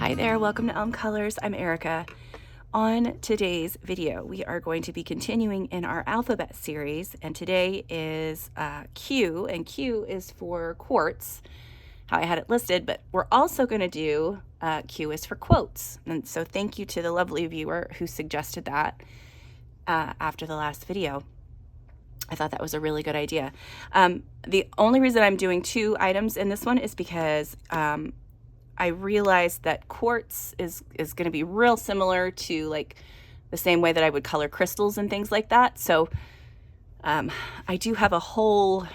Hi there, welcome to Elm Colors. I'm Erica. On today's video, we are going to be continuing in our alphabet series, and today is Q, and Q is for quartz, how I had it listed, but we're also going to do Q is for quotes. And so thank you to the lovely viewer who suggested that after the last video. I thought that was a really good idea. The only reason I'm doing two items in this one is because I realized that quartz is going to be real similar to like the same way that I would color crystals and things like that. So I do have a whole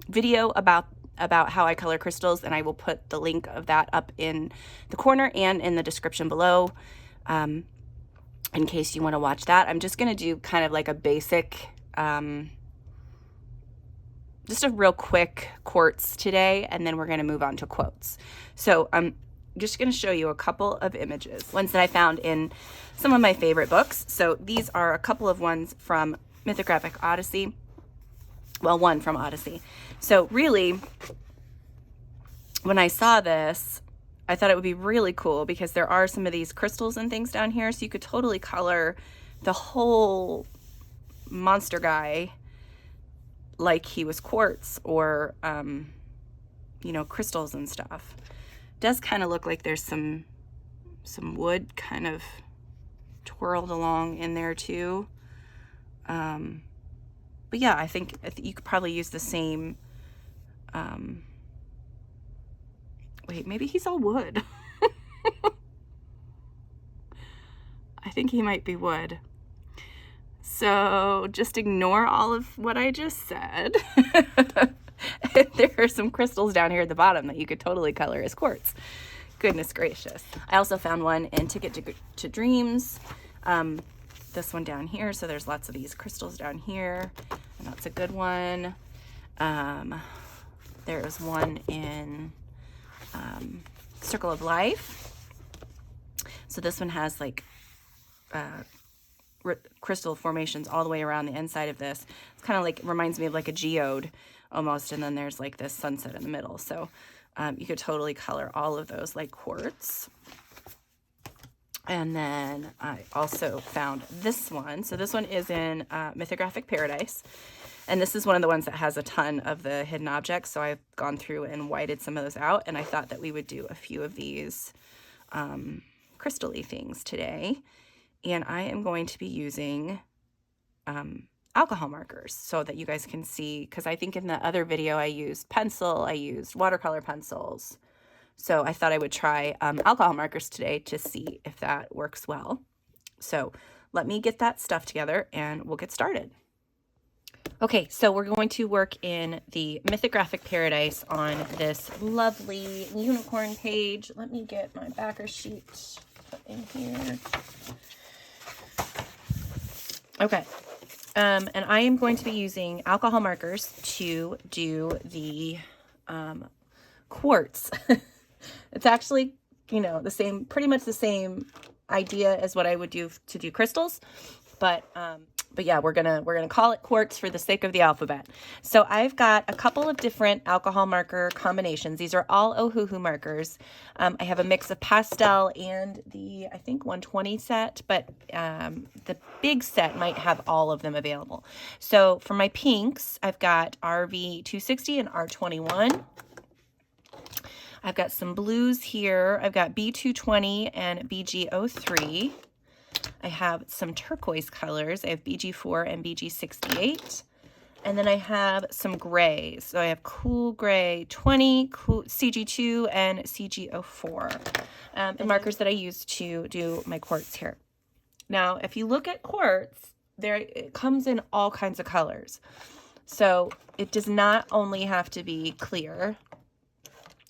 video about how I color crystals, and I will put the link of that up in the corner and in the description below in case you want to watch that. I'm just going to do kind of like a basic, just a real quick quartz today, and then we're going to move on to quotes. So I'm just going to show you a couple of images, ones that I found in some of my favorite books. So these are a couple of ones from Mythographic Odyssey. Well, one from Odyssey. So really, when I saw this, I thought it would be really cool because there are some of these crystals and things down here, so you could totally color the whole monster guy like he was quartz or, you know, crystals and stuff. Does kind of look like there's some wood kind of twirled along in there too. But yeah, I think you could probably use the same, wait, maybe he's all wood. I think he might be wood. So just ignore all of what I just said. There are some crystals down here at the bottom that you could totally color as quartz. Goodness gracious. I also found one in Ticket to Dreams. This one down here. So there's lots of these crystals down here, and that's a good one. There's one in Circle of Life. So this one has like crystal formations all the way around the inside of this. It's kind of like, reminds me of like a geode almost, and then there's like this sunset in the middle. So you could totally color all of those like quartz. And then I also found this one. So this one is in Mythographic Paradise, and this is one of the ones that has a ton of the hidden objects. So I've gone through and whited some of those out, and I thought that we would do a few of these crystal-y things today. And I am going to be using alcohol markers so that you guys can see, because I think in the other video I used pencil, I used watercolor pencils. So I thought I would try alcohol markers today to see if that works well. So let me get that stuff together and we'll get started. Okay, so we're going to work in the Mythographic Paradise on this lovely unicorn page. Let me get my backer sheet in here. Okay, and I am going to be using alcohol markers to do the quartz. It's actually, you know, the same, pretty much the same idea as what I would do to do crystals, but yeah, we're gonna call it quartz for the sake of the alphabet. So I've got a couple of different alcohol marker combinations. These are all Ohuhu markers. I have a mix of pastel and the, I think, 120 set, but the big set might have all of them available. So for my pinks, I've got RV 260 and R21. I've got some blues here. I've got B220 and BG03. I have some turquoise colors. I have BG4 and BG68. And then I have some grays. So I have Cool Gray 20, cool, CG2, and CG04. And markers that I use to do my quartz here. Now, if you look at quartz, it comes in all kinds of colors. So it does not only have to be clear,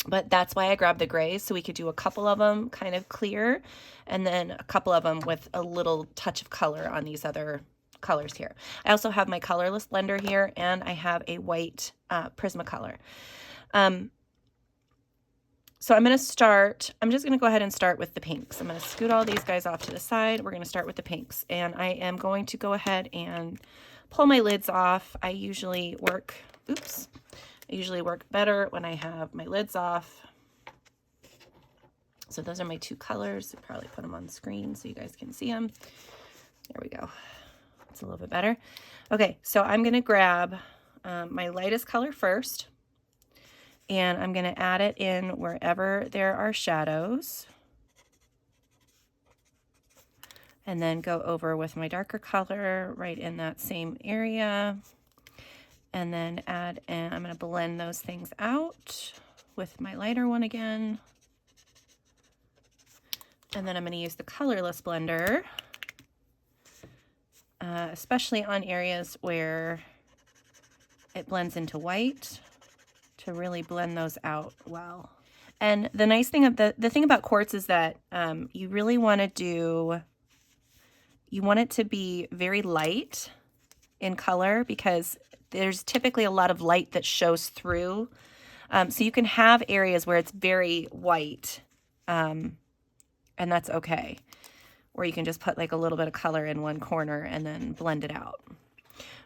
but that's why I grabbed the grays, so we could do a couple of them kind of clear, and then a couple of them with a little touch of color on these other colors here. I also have my Colorless blender here, and I have a white Prismacolor. So I'm just going to go ahead and start with the pinks. I'm going to scoot all these guys off to the side. We're going to start with the pinks, and I am going to go ahead and pull my lids off. I usually work better when I have my lids off. So those are my two colors. I'll probably put them on the screen so you guys can see them. There we go. It's a little bit better. Okay, so I'm going to grab my lightest color first, and I'm going to add it in wherever there are shadows, and then go over with my darker color right in that same area, and then add in, I'm going to blend those things out with my lighter one again, and then I'm going to use the colorless blender, especially on areas where it blends into white, to really blend those out well. And the nice thing, the thing about quartz is that you really want to do, you want it to be very light in color, because there's typically a lot of light that shows through. So you can have areas where it's very white, and that's okay. Or you can just put like a little bit of color in one corner and then blend it out.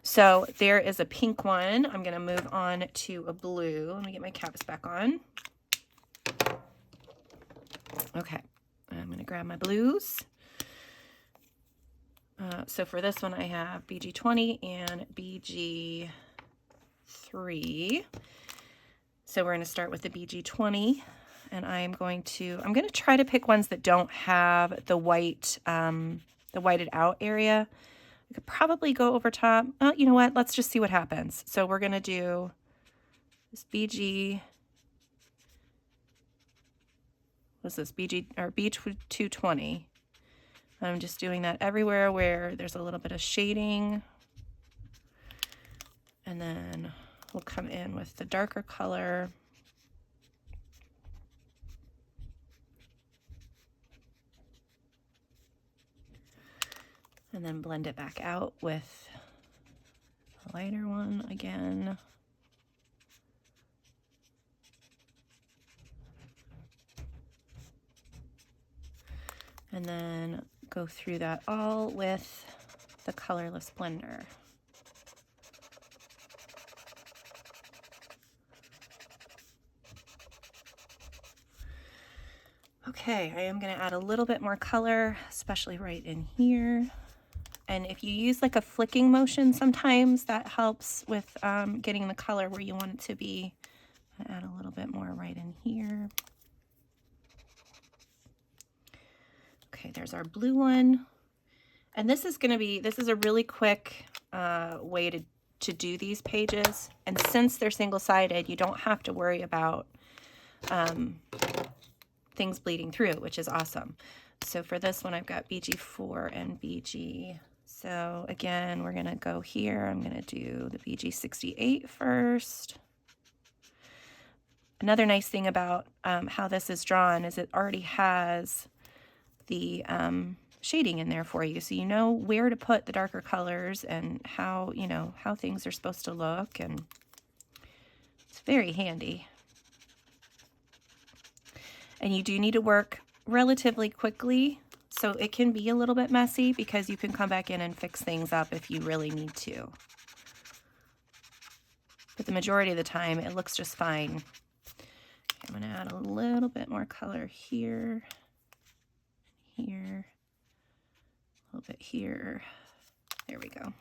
So there is a pink one. I'm going to move on to a blue. Let me get my caps back on. Okay, I'm going to grab my blues. So for this one, I have BG20 and BG3. So we're going to start with the BG20, and I'm going to try to pick ones that don't have the white, the whited out area. I could probably go over top. You know what? Let's just see what happens. So we're going to do this BG, what's this, BG, or B220. I'm just doing that everywhere where there's a little bit of shading. And then we'll come in with the darker color. And then blend it back out with a lighter one again. And then go through that all with the colorless blender. Okay, I am going to add a little bit more color, especially right in here. And if you use like a flicking motion, sometimes that helps with getting the color where you want it to be. I'll add a little bit more right in here. Okay, there's our blue one. And this is a really quick way to do these pages. And since they're single-sided, you don't have to worry about things bleeding through, which is awesome. So for this one, I've got BG4 and BG. So again, we're going to go here. I'm going to do the BG68 first. Another nice thing about how this is drawn is it already has the shading in there for you. So you know where to put the darker colors and how, you know, how things are supposed to look. And it's very handy. And you do need to work relatively quickly, so it can be a little bit messy because you can come back in and fix things up if you really need to. But the majority of the time, it looks just fine. Okay, I'm going to add a little bit more color here, here, a little bit here. There we go.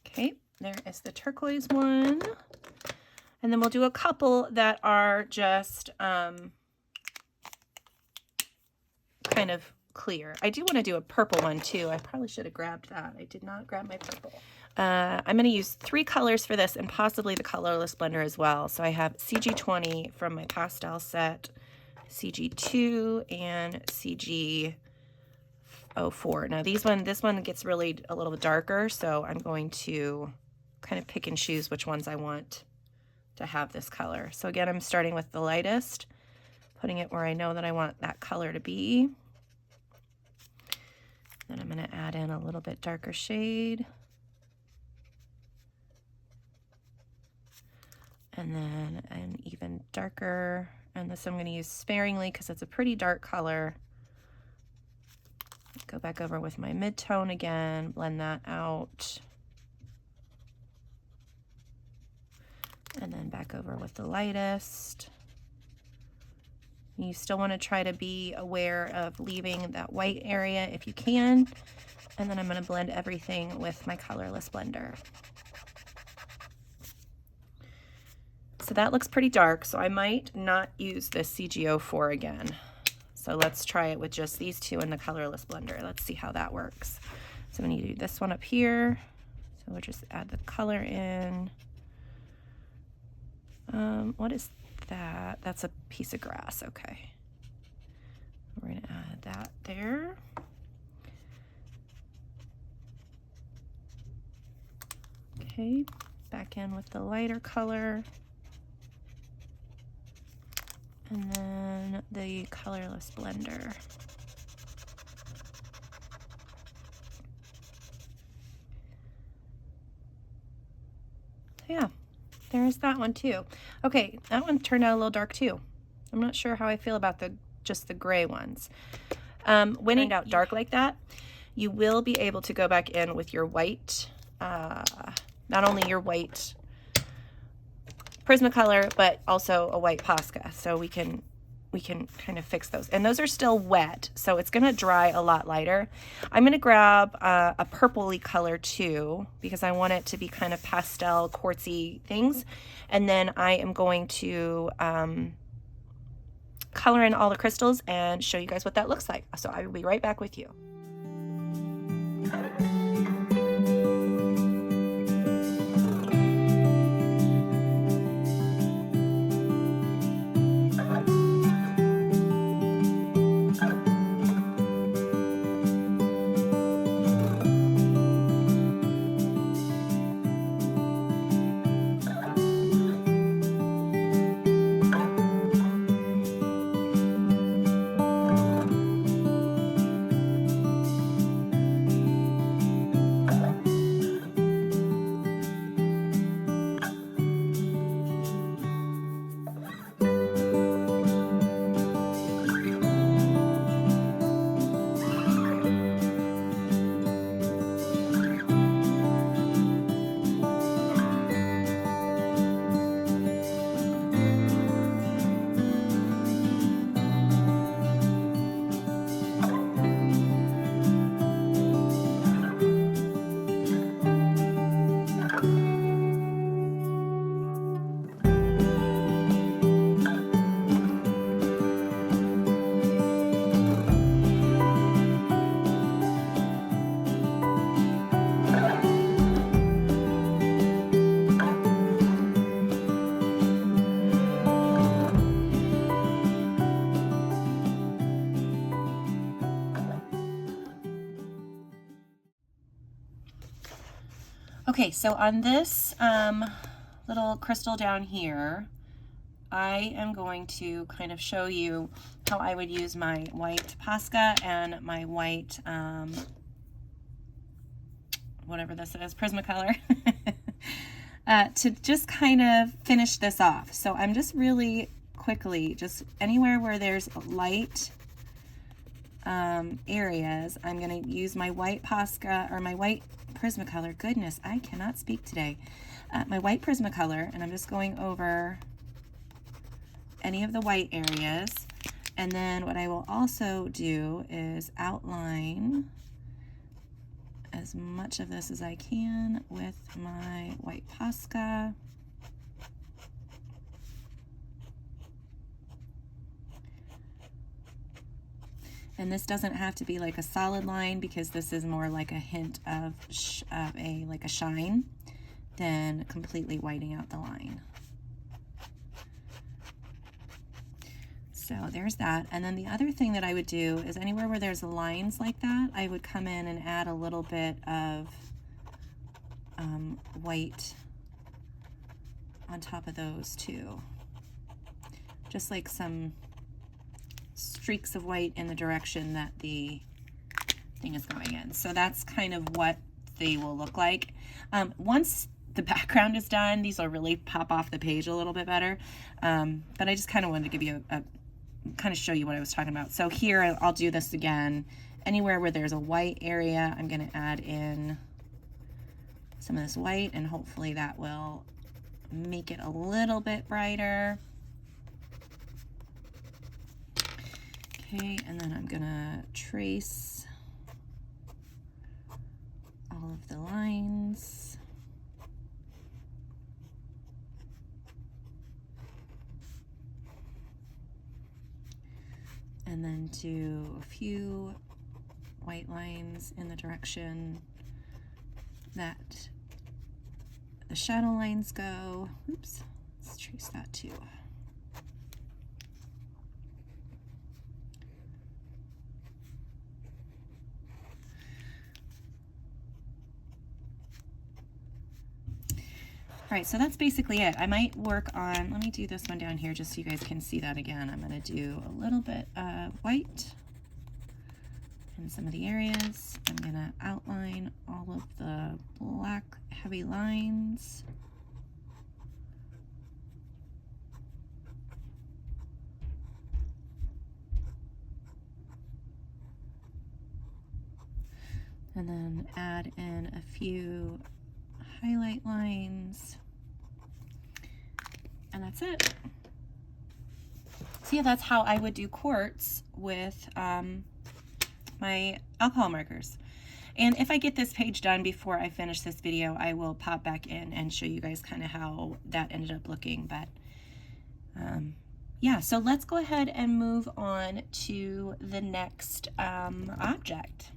Okay, there is the turquoise one. And then we'll do a couple that are just kind of clear. I do want to do a purple one too. I probably should have grabbed that. I did not grab my purple. I'm going to use 3 colors for this and possibly the colorless blender as well. So I have CG20 from my pastel set, CG2, and CG04. Now this one gets really a little bit darker, so I'm going to kind of pick and choose which ones I want to have this color. So again, I'm starting with the lightest, putting it where I know that I want that color to be. Then I'm going to add in a little bit darker shade. And then an even darker, and this I'm going to use sparingly because it's a pretty dark color. Go back over with my mid-tone again, blend that out. And then back back over with the lightest. You still want to try to be aware of leaving that white area if you can. And then I'm going to blend everything with my colorless blender. So that looks pretty dark, so I might not use this CG04 again. So let's try it with just these two in the colorless blender. Let's see how that works. So I'm going to do this one up here. So we'll just add the color in. What is that? That's a piece of grass. Okay. We're going to add that there. Okay, back in with the lighter color. And then the colorless blender. Yeah, there's that one too. Okay, that one turned out a little dark too. I'm not sure how I feel about just the gray ones. When it turned out dark like that, you will be able to go back in with your white, not only your white Prismacolor, but also a white Posca. So we can kind of fix those. And those are still wet, so it's gonna dry a lot lighter. I'm gonna grab a purpley color too, because I want it to be kind of pastel, quartzy things. And then I am going to color in all the crystals and show you guys what that looks like. So I will be right back with you. Okay, so on this little crystal down here, I am going to kind of show you how I would use my white Posca and my white, whatever this is, Prismacolor, to just kind of finish this off. So I'm just really quickly, just anywhere where there's light areas, I'm going to use my white Posca or my white Prismacolor. Goodness, I cannot speak today. My white Prismacolor, and I'm just going over any of the white areas. And then what I will also do is outline as much of this as I can with my white Posca. And this doesn't have to be like a solid line, because this is more like a hint of a shine than completely whiting out the line. So there's that. And then the other thing that I would do is anywhere where there's lines like that, I would come in and add a little bit of white on top of those too. Just like some streaks of white in the direction that the thing is going in. So that's kind of what they will look like. Once the background is done, these will really pop off the page a little bit better. But I just kind of wanted to give you kind of show you what I was talking about. So here I'll do this again. Anywhere where there's a white area, I'm going to add in some of this white, and hopefully that will make it a little bit brighter. Okay, and then I'm gonna trace all of the lines. And then do a few white lines in the direction that the shadow lines go. Oops, let's trace that too. All right, so that's basically it. I might work on, let me do this one down here just so you guys can see that again. I'm gonna do a little bit of white in some of the areas. I'm gonna outline all of the black heavy lines. And then add in a few highlight lines. And that's it. So yeah, that's how I would do quartz with my alcohol markers. And if I get this page done before I finish this video, I will pop back in and show you guys kind of how that ended up looking. But yeah, so let's go ahead and move on to the next object.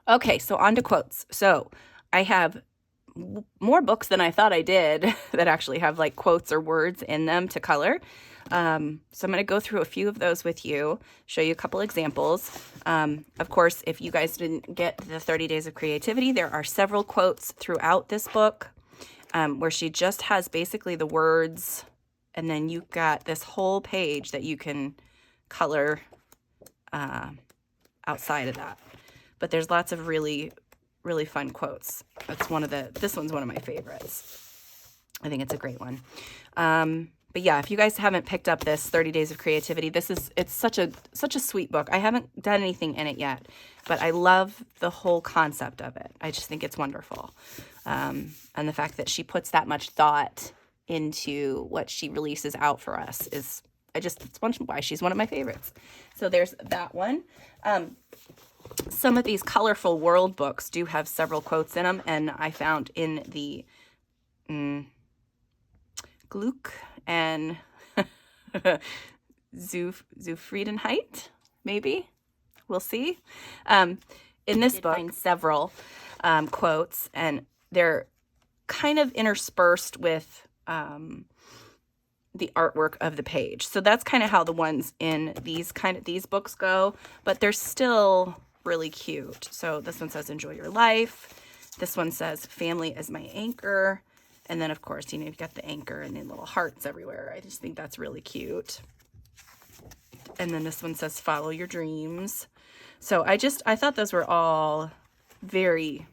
Okay, so on to quotes. So I have more books than I thought I did that actually have like quotes or words in them to color. So I'm going to go through a few of those with you, show you a couple examples. Of course, if you guys didn't get the 30 Days of Creativity, there are several quotes throughout this book where she just has basically the words, and then you've got this whole page that you can color outside of that. But there's lots of really fun quotes. That's this one's one of my favorites. I think it's a great one. But yeah, if you guys haven't picked up this 30 Days of Creativity, it's such a sweet book. I haven't done anything in it yet, but I love the whole concept of it. I just think it's wonderful. And the fact that she puts that much thought into what she releases out for us it's why she's one of my favorites. So there's that one. Some of these colorful world books do have several quotes in them, and I found in the Gluck and Zufriedenheit, maybe, we'll see. In this book, I find several quotes, and they're kind of interspersed with the artwork of the page. So that's kind of how the ones in these books go, but they're still really cute. So this one says, enjoy your life. This one says, family is my anchor. And then of course, you've got the anchor and the little hearts everywhere. I just think that's really cute. And then this one says, follow your dreams. So I thought those were all very,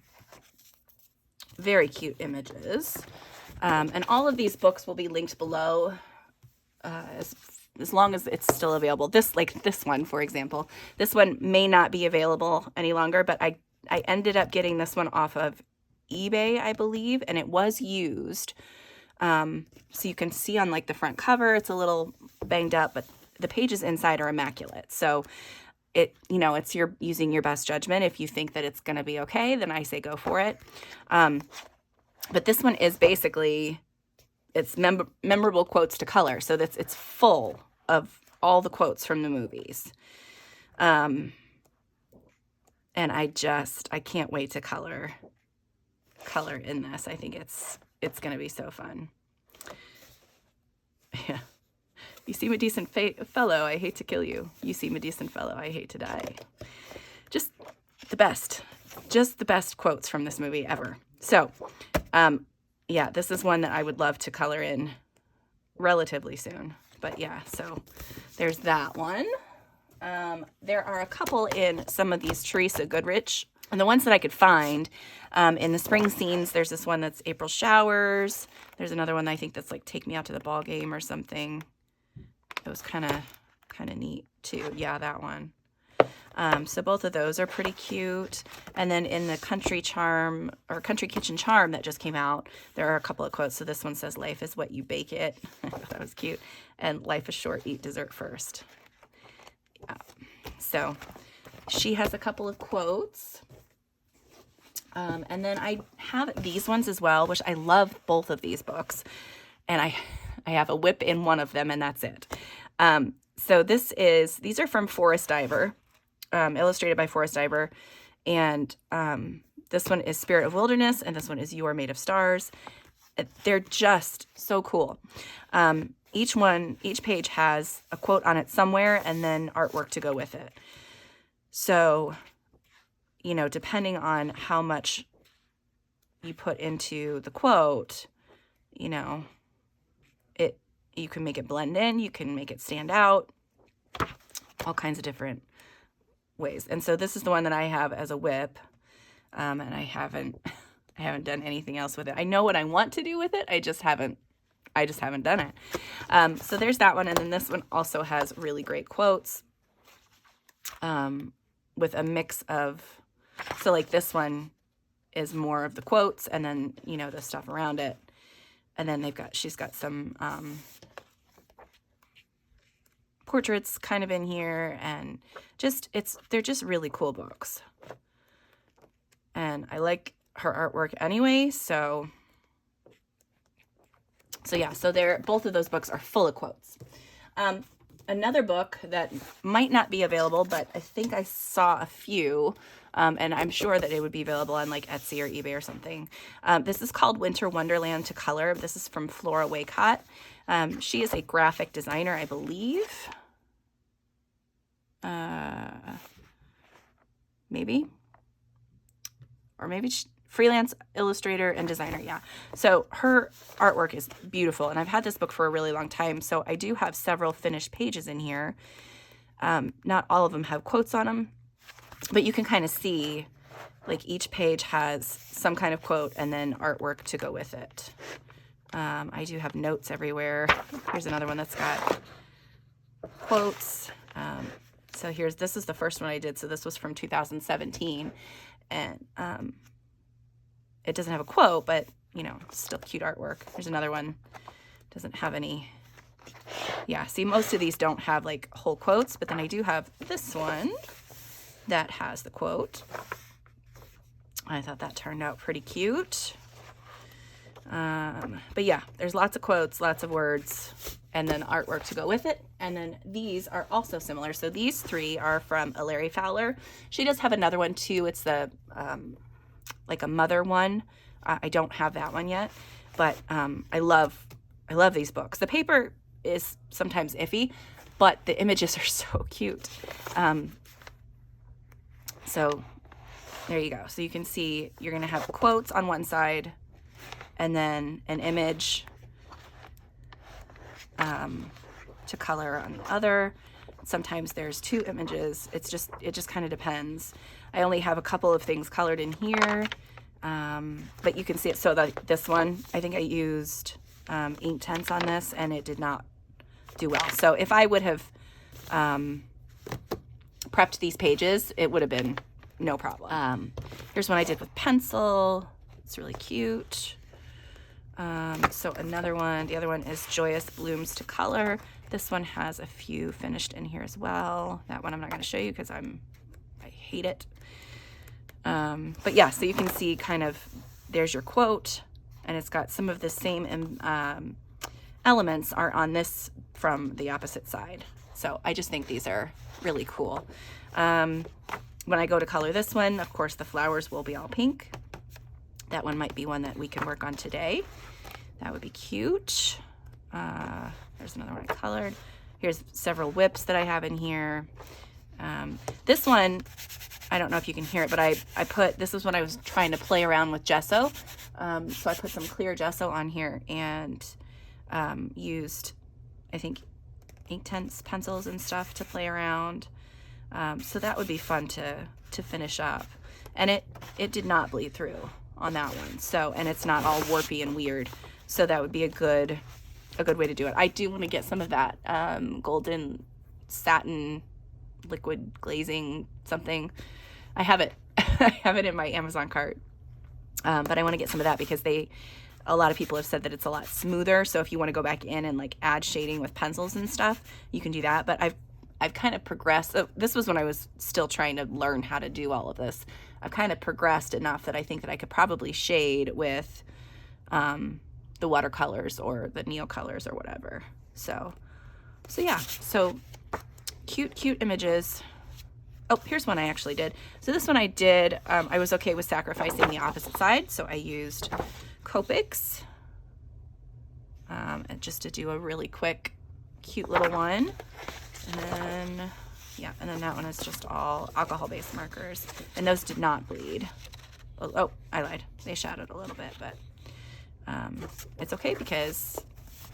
very cute images. And all of these books will be linked below as long as it's still available. This one, for example, this one may not be available any longer, but I ended up getting this one off of eBay, I believe, and it was used. So you can see on like the front cover, it's a little banged up, but the pages inside are immaculate. So it's using your best judgment. If you think that it's going to be okay, then I say go for it. But this one is basically, it's memorable quotes to color. So it's full of all the quotes from the movies. And I can't wait to color in this. I think it's going to be so fun. Yeah. You seem a decent fellow. I hate to kill you. You seem a decent fellow. I hate to die. Just the best quotes from this movie ever. So, yeah, this is one that I would love to color in relatively soon. But yeah, so there's that one. There are a couple in some of these Teresa Goodrich. And the ones that I could find in the spring scenes, there's this one that's April Showers. There's another one that I think that's like Take Me Out to the Ball Game or something. It was kind of neat too. Yeah, that one. So both of those are pretty cute. And then in the Country Charm or Country Kitchen Charm that just came out, there are a couple of quotes. So this one says, "Life is what you bake it." I thought that was cute. And "Life is short, eat dessert first." Yeah. So she has a couple of quotes. And then I have these ones as well, which I love both of these books. And I have a whip in one of them, and that's it. So these are from Forest Diver, illustrated by Forest Diver. And this one is Spirit of Wilderness, and this one is You Are Made of Stars. They're just so cool. Each page has a quote on it somewhere, and then artwork to go with it. So, you know, depending on how much you put into the quote, you know, you can make it blend in, you can make it stand out, all kinds of different ways. And so this is the one that I have as a whip, and I haven't done anything else with it. I know what I want to do with it. I just haven't done it. So there's that one. And then this one also has really great quotes, with a mix of, so like this one is more of the quotes and then, you know, the stuff around it. And then she's got some, portraits kind of in here, and they're just really cool books. And I like her artwork anyway, so yeah, so both of those books are full of quotes. Another book that might not be available, but I think I saw a few, and I'm sure that it would be available on like Etsy or eBay or something. This is called Winter Wonderland to Color. This is from Flora Waycott. She is a graphic designer, I believe. Maybe freelance illustrator and designer. Yeah. So her artwork is beautiful, and I've had this book for a really long time. So I do have several finished pages in here. Not all of them have quotes on them, but you can kind of see like each page has some kind of quote and then artwork to go with it. I do have notes everywhere. Here's another one that's got quotes. So this is the first one I did. So this was from 2017, and it doesn't have a quote, but you know, still cute artwork. There's another one, doesn't have any. Yeah, see, most of these don't have like whole quotes, but then I do have this one that has the quote. I thought that turned out pretty cute. But yeah, there's lots of quotes, lots of words, and then artwork to go with it. And then these are also similar. So these three are from Larry Fowler. She does have another one too. It's the like a mother one. I don't have that one yet, but I love these books. The paper is sometimes iffy, but the images are so cute. So there you go. So you can see you're going to have quotes on one side and then an image to color on the other. Sometimes there's two images. It just kind of depends. I only have a couple of things colored in here, but you can see it. So this one, I think I used ink tints on this, and it did not do well. So if I would have prepped these pages, it would have been no problem. Here's one I did with pencil. It's really cute. So another one, the other one is Joyous Blooms to Color. This one has a few finished in here as well. That one I'm not going to show you because I hate it. But yeah, so you can see kind of, there's your quote, and it's got some of the same elements are on this from the opposite side. So I just think these are really cool. When I go to color this one, of course, the flowers will be all pink. That one might be one that we can work on today. That would be cute. There's another one I colored. Here's several whips that I have in here. This one, I don't know if you can hear it, but this is when I was trying to play around with gesso. So I put some clear gesso on here and used, I think, ink tints, pencils and stuff to play around. So that would be fun to finish up. And it did not bleed through on that one. So, and it's not all warpy and weird. So that would be a good way to do it. I do want to get some of that golden satin liquid glazing something. I have it. I have it in my Amazon cart. But I want to get some of that because a lot of people have said that it's a lot smoother. So if you want to go back in and like add shading with pencils and stuff, you can do that. But I've kind of progressed. So this was when I was still trying to learn how to do all of this. I've kind of progressed enough that I think that I could probably shade with the watercolors or the Neocolors or whatever. So yeah, so cute images. Oh, here's one I actually did. So this one I did, I was okay with sacrificing the opposite side. So I used Copics and just to do a really quick, cute little one. And then, yeah, and then that one is just all alcohol-based markers. And those did not bleed. Oh, I lied. They shadowed a little bit, but it's okay because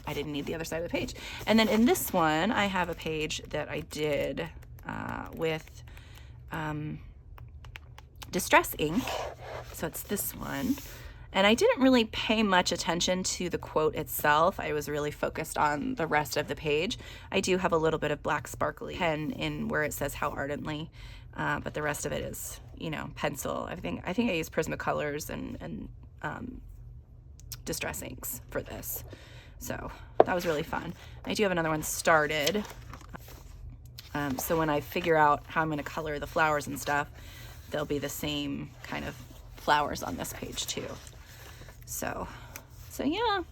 I didn't need the other side of the page. And then in this one, I have a page that I did with Distress ink. So it's this one. And I didn't really pay much attention to the quote itself. I was really focused on the rest of the page. I do have a little bit of black sparkly pen in where it says how ardently, but the rest of it is, you know, pencil. I think I used Prismacolors and Distress inks for this. So that was really fun. I do have another one started. So when I figure out how I'm going to color the flowers and stuff, there'll be the same kind of flowers on this page too. So yeah.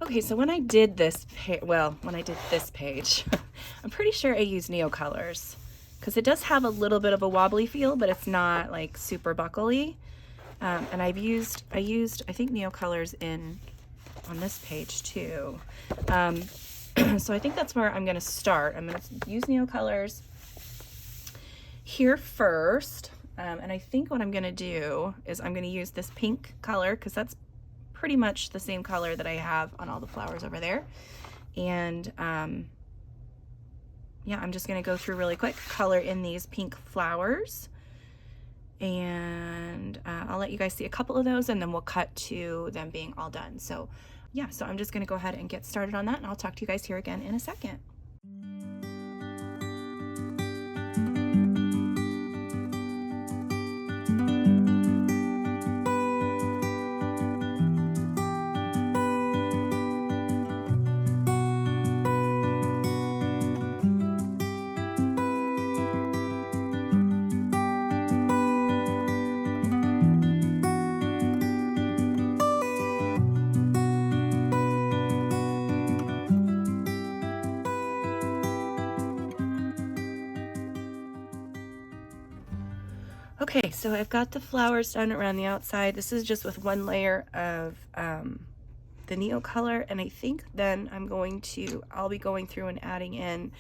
Okay, so when I did this page, I'm pretty sure I used Neocolors because it does have a little bit of a wobbly feel, but it's not like super buckly. And I used I think Neocolors on this page too. So I think that's where I'm going to start. I'm going to use Neocolors here first. And I think what I'm going to do is I'm going to use this pink color because that's pretty much the same color that I have on all the flowers over there. And yeah, I'm just going to go through really quick, color in these pink flowers. And I'll let you guys see a couple of those and then we'll cut to them being all done. So yeah, so I'm just going to go ahead and get started on that and I'll talk to you guys here again in a second. Okay, so I've got the flowers done around the outside. This is just with one layer of the Neocolor, and I think then I'll be going through and adding in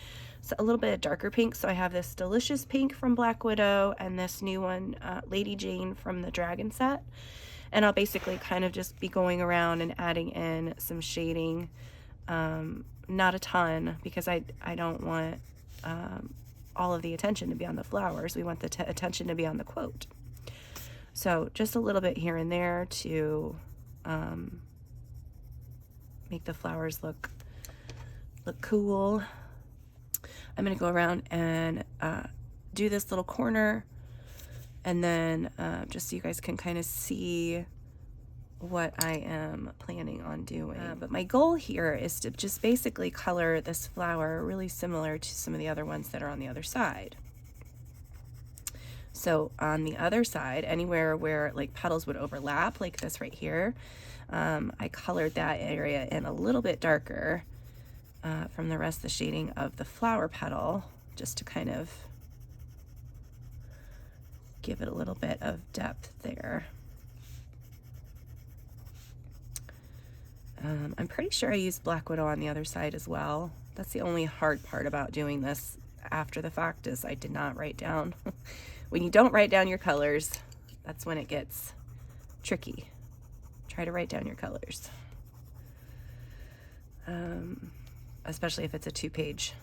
a little bit of darker pink. So I have this Delicious Pink from Black Widow and this new one, Lady Jane from the Dragon set. And I'll basically kind of just be going around and adding in some shading, not a ton, because I don't want all of the attention to be on the flowers. We want the attention to be on the quote. So just a little bit here and there to make the flowers look cool. I'm going to go around and do this little corner, and then just so you guys can kind of see what I am planning on doing. But my goal here is to just basically color this flower really similar to some of the other ones that are on the other side. So on the other side, anywhere where like petals would overlap, like this right here, I colored that area in a little bit darker from the rest of the shading of the flower petal, just to kind of give it a little bit of depth there. I'm pretty sure I used Black Widow on the other side as well. That's the only hard part about doing this after the fact, is I did not write down. When you don't write down your colors, that's when it gets tricky. Try to write down your colors. Especially if it's a 2-page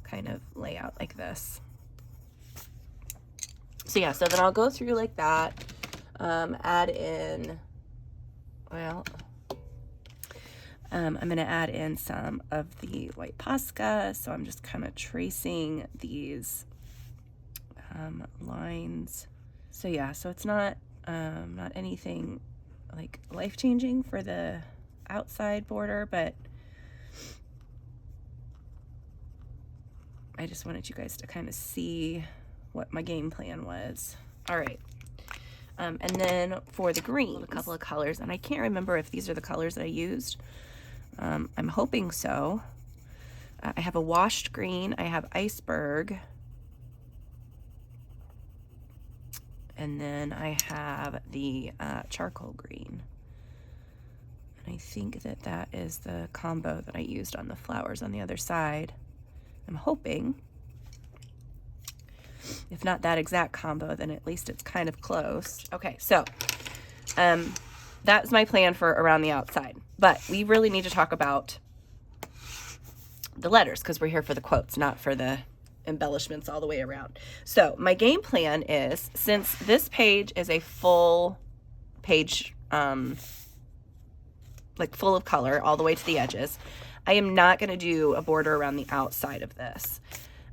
kind of layout like this. So yeah, so then I'll go through like that, add in, well, I'm going to add in some of the white Posca. So I'm just kind of tracing these lines. So yeah, so it's not not anything like life-changing for the outside border, but I just wanted you guys to kind of see what my game plan was. All right. And then for the green, a couple of colors, and I can't remember if these are the colors that I used. I'm hoping so. I have a washed green, I have Iceberg, and then I have the charcoal green. And I think that that is the combo that I used on the flowers on the other side. I'm hoping. If not that exact combo, then at least it's kind of close. Okay, so that's my plan for around the outside. But we really need to talk about the letters because we're here for the quotes, not for the embellishments all the way around. So my game plan is, since this page is a full page, like full of color all the way to the edges, I am not going to do a border around the outside of this.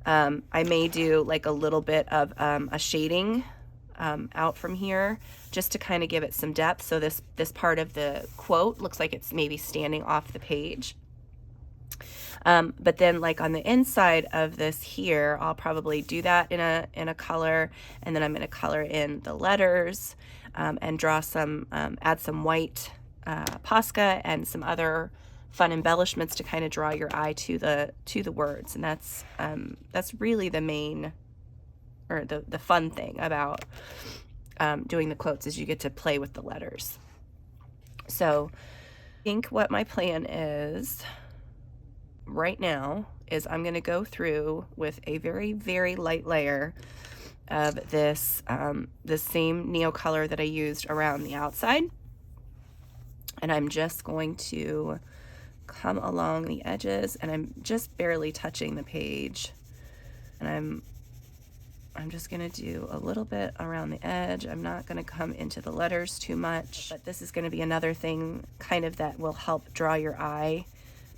I may do like a little bit of a shading out from here just to kind of give it some depth. So this part of the quote looks like it's maybe standing off the page. But then like on the inside of this here, I'll probably do that in a color, and then I'm going to color in the letters and draw some, add some white Posca and some other fun embellishments to kind of draw your eye to the words. And that's really the main, or the fun thing about doing the quotes, is you get to play with the letters. So I think what my plan is right now is I'm going to go through with a very, very light layer of this the same Neocolor that I used around the outside. And I'm just going to come along the edges, and I'm just barely touching the page, and I'm just going to do a little bit around the edge. I'm not going to come into the letters too much, but this is going to be another thing kind of that will help draw your eye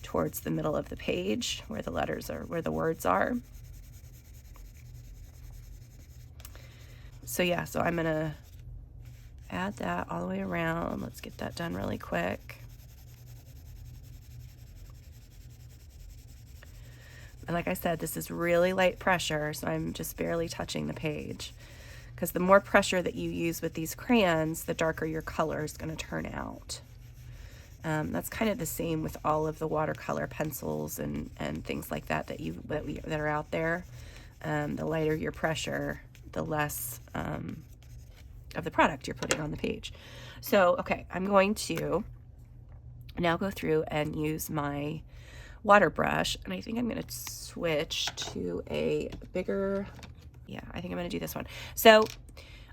towards the middle of the page where the letters are, where the words are. So yeah, so I'm going to add that all the way around. Let's get that done really quick. And like I said, this is really light pressure, so I'm just barely touching the page, because the more pressure that you use with these crayons, the darker your color is going to turn out. That's kind of the same with all of the watercolor pencils and things like that that are out there. The lighter your pressure, the less of the product you're putting on the page. So, okay, I'm going to now go through and use my water brush, and I think I'm going to switch to a bigger, yeah, I think I'm going to do this one. So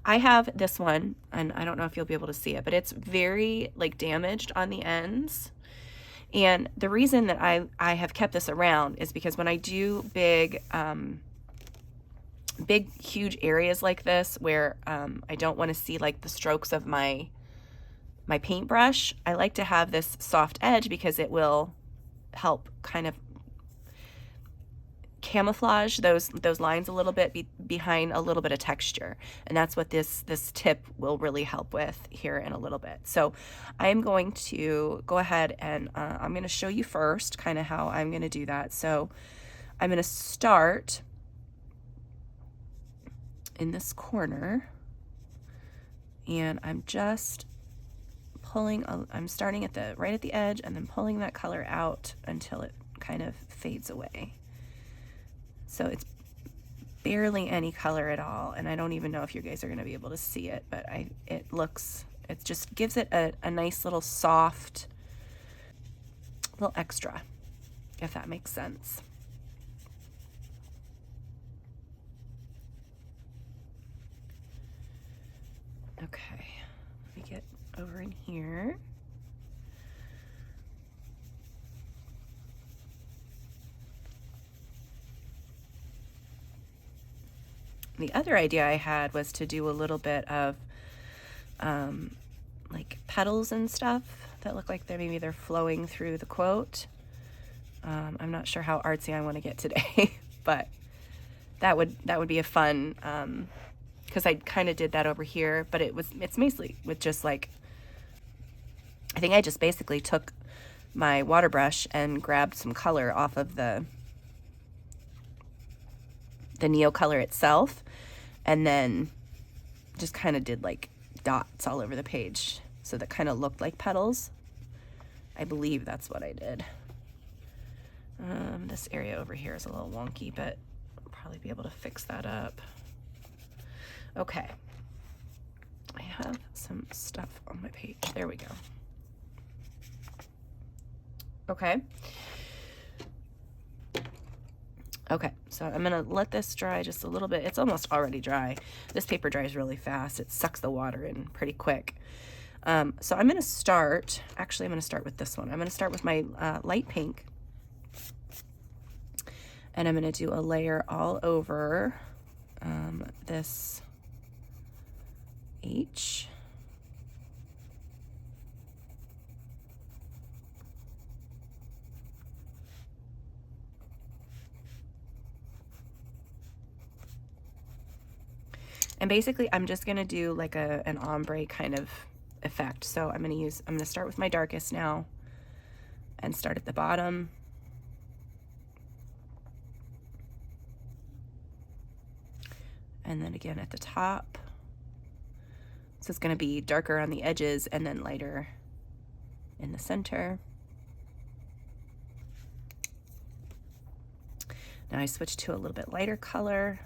I have this one, and I don't know if you'll be able to see it, but it's very like damaged on the ends. And the reason that I have kept this around is because when I do big, huge areas like this where I don't want to see like the strokes of my paintbrush, I like to have this soft edge because it will help kind of camouflage those lines a little bit behind a little bit of texture, and that's what this tip will really help with here in a little bit. So I'm going to go ahead and I'm going to show you first kind of how I'm going to do that. So I'm going to start in this corner, and I'm just pulling, I'm starting at right at the edge and then pulling that color out until it kind of fades away. So it's barely any color at all, and I don't even know if you guys are going to be able to see it, but it just gives it a nice little soft little extra, if that makes sense. Okay, let me get over in here. The other idea I had was to do a little bit of like petals and stuff that look like they're flowing through the quote. I'm not sure how artsy I want to get today, but that would be a fun, because I kind of did that over here, but it's mostly with just like, I think I just basically took my water brush and grabbed some color off of the Neocolor itself, and then just kind of did like dots all over the page so that kind of looked like petals. I believe that's what I did. This area over here is a little wonky, but I'll probably be able to fix that up. Okay, I have some stuff on my page. There we go. Okay. Okay, so I'm gonna let this dry just a little bit. It's almost already dry. This paper dries really fast. It sucks the water in pretty quick. So I'm gonna start, actually I'm gonna start with this one. I'm gonna start with my light pink. And I'm gonna do a layer all over this H. And basically I'm just gonna do like an ombre kind of effect. So I'm gonna start with my darkest now and start at the bottom. And then again at the top. So it's gonna be darker on the edges and then lighter in the center. Now I switch to a little bit lighter color.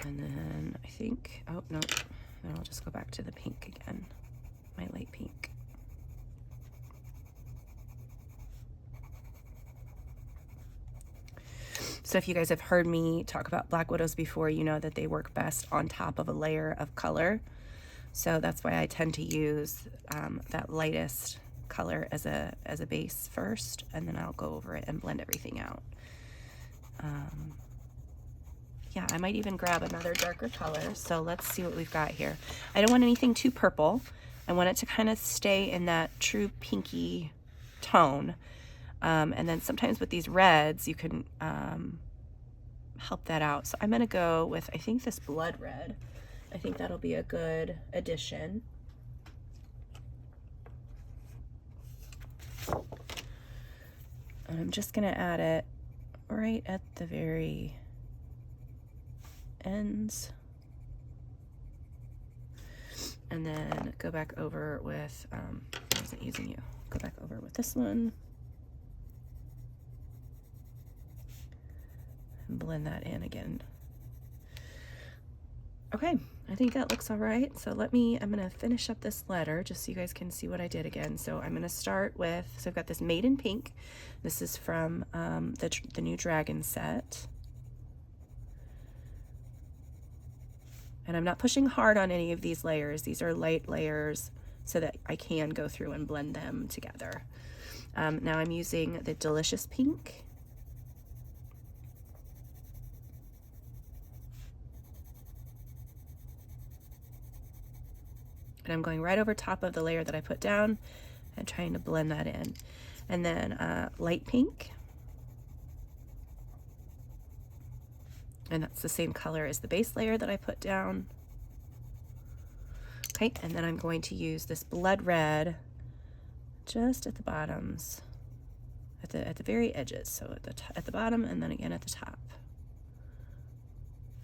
And then I think, oh no, then I'll just go back to the pink again, my light pink. So if you guys have heard me talk about Black Widows before, you know that they work best on top of a layer of color. So that's why I tend to use that lightest color as a base first, and then I'll go over it and blend everything out. Yeah, I might even grab another darker color. So let's see what we've got here. I don't want anything too purple. I want it to kind of stay in that true pinky tone. And then sometimes with these reds, you can help that out. So I'm gonna go with, I think, this blood red. I think that'll be a good addition. And I'm just gonna add it right at the very ends. And then go back over with, I wasn't using you. Go back over with this one. And blend that in again. Okay, I think that looks all right. So I'm gonna finish up this letter just so you guys can see what I did again. So I'm gonna start with, so I've got this Maiden pink. This is from the new Dragon set. And I'm not pushing hard on any of these layers. These are light layers so that I can go through and blend them together. Now I'm using the Delicious Pink. And I'm going right over top of the layer that I put down and trying to blend that in. And then light pink. And that's the same color as the base layer that I put down. Okay, and then I'm going to use this blood red just at the bottoms, at the very edges. So at the bottom and then again at the top.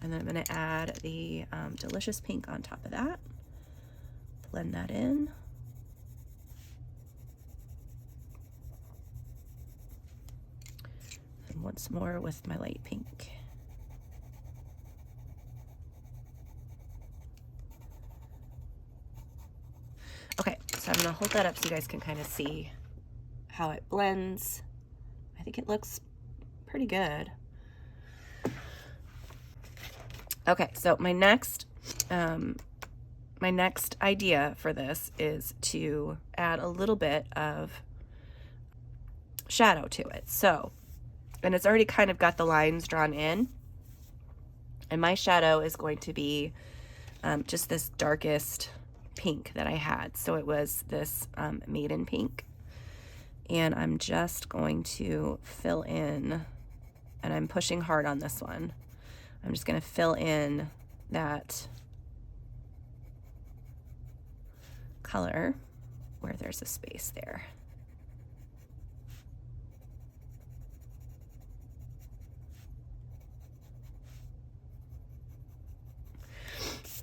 And then I'm going to add the Delicious Pink on top of that. Blend that in. And once more with my light pink. Okay, so I'm gonna hold that up so you guys can kind of see how it blends. I think it looks pretty good. Okay, so my next idea for this is to add a little bit of shadow to it. So, and it's already kind of got the lines drawn in. And my shadow is going to be just this darkest pink that I had. So it was this Maiden pink. And I'm just going to fill in, and I'm pushing hard on this one. I'm just going to fill in that color where there's a space there.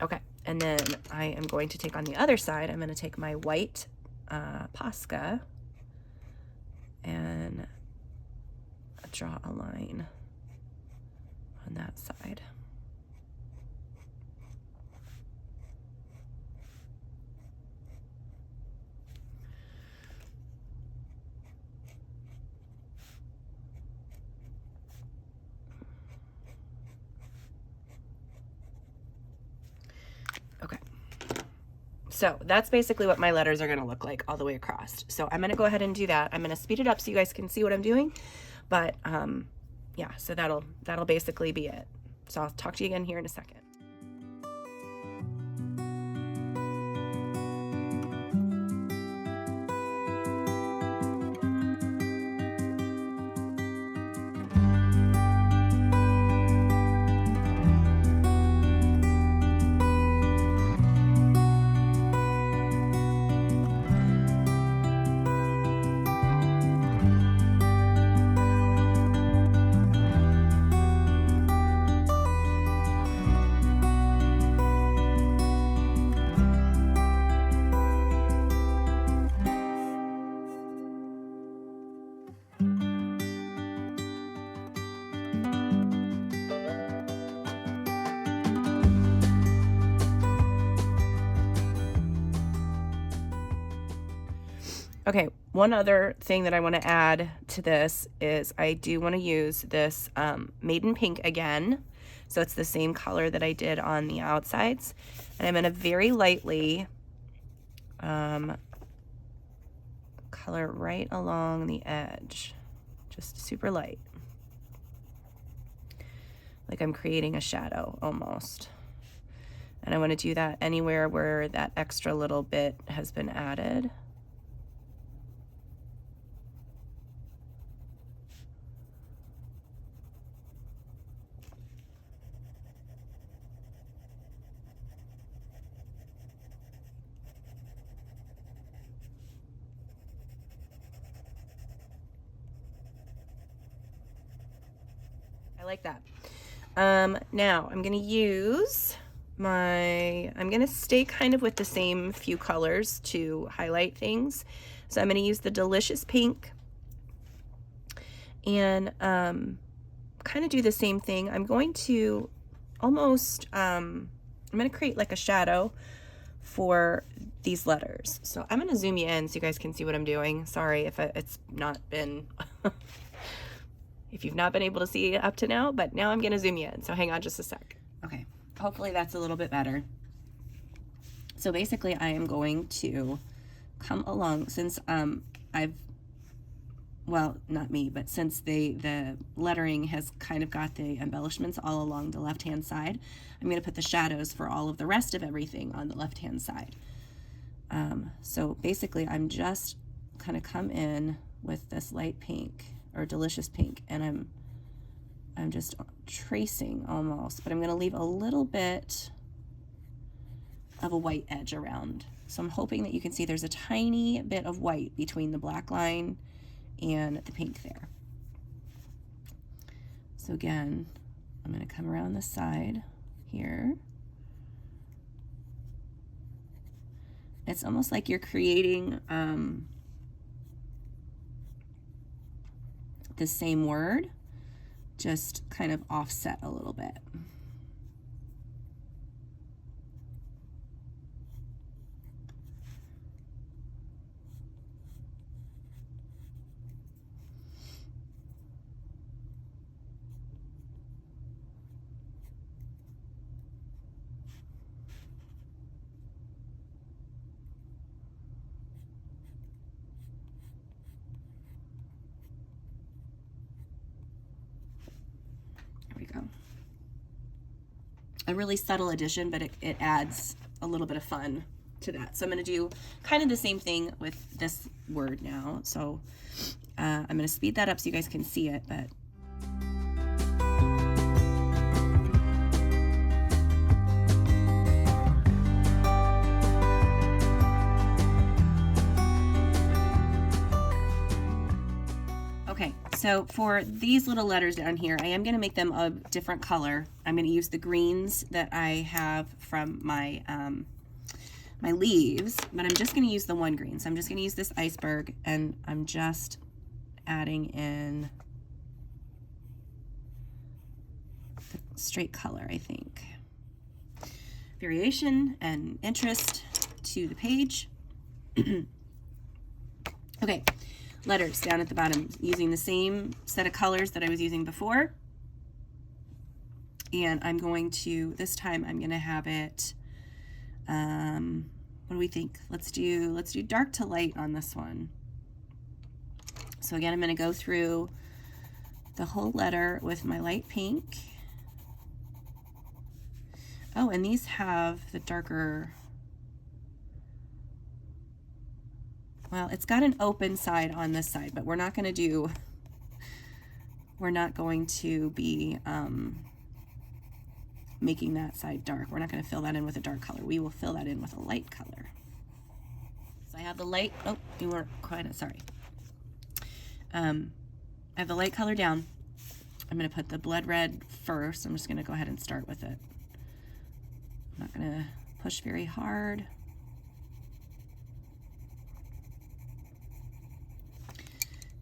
Okay, and then I am going to take on the other side, I'm going to take my white Posca and draw a line on that side. Okay, so that's basically what my letters are going to look like all the way across. So I'm going to go ahead and do that. I'm going to speed it up so you guys can see what I'm doing. But yeah, so that'll basically be it. So I'll talk to you again here in a second. Okay, one other thing that I want to add to this is I do want to use this Maiden pink again. So it's the same color that I did on the outsides. And I'm going to very lightly color right along the edge, just super light. Like I'm creating a shadow almost. And I want to do that anywhere where that extra little bit has been added. I like that. Now I'm going to use I'm going to stay kind of with the same few colors to highlight things. So I'm going to use the Delicious Pink and kind of do the same thing. I'm going to almost, I'm going to create like a shadow for these letters. So I'm going to zoom you in so you guys can see what I'm doing. Sorry if it's not been... if you've not been able to see up to now, but now I'm going to zoom you in. So hang on just a sec. Okay, hopefully that's a little bit better. So basically I am going to come along since well, not me, but since the lettering has kind of got the embellishments all along the left-hand side, I'm going to put the shadows for all of the rest of everything on the left-hand side. So basically I'm just kind of come in with this light pink or Delicious Pink, and I'm just tracing almost, but I'm going to leave a little bit of a white edge around. So I'm hoping that you can see there's a tiny bit of white between the black line and the pink there. So again, I'm going to come around the side here. It's almost like you're creating the same word, just kind of offset a little bit. A really subtle addition, but it adds a little bit of fun to that. So I'm going to do kind of the same thing with this word now. So I'm going to speed that up so you guys can see it, but okay, so for these little letters down here, I am going to make them a different color. I'm going to use the greens that I have from my my leaves, but I'm just going to use the one green. So I'm just going to use this Iceberg, and I'm just adding in the straight color, I think. Variation and interest to the page. Okay. Letters down at the bottom, using the same set of colors that I was using before. And I'm going to, this time I'm going to have it, what do we think? Let's do dark to light on this one. So again, I'm going to go through the whole letter with my light pink. Oh, and these have the darker, well, it's got an open side on this side, but we're not going to be making that side dark. We're not going to fill that in with a dark color. We will fill that in with a light color. So I have the light, oh, you weren't quite, sorry. I have the light color down. I'm going to put the blood red first. I'm just going to go ahead and start with it. I'm not going to push very hard.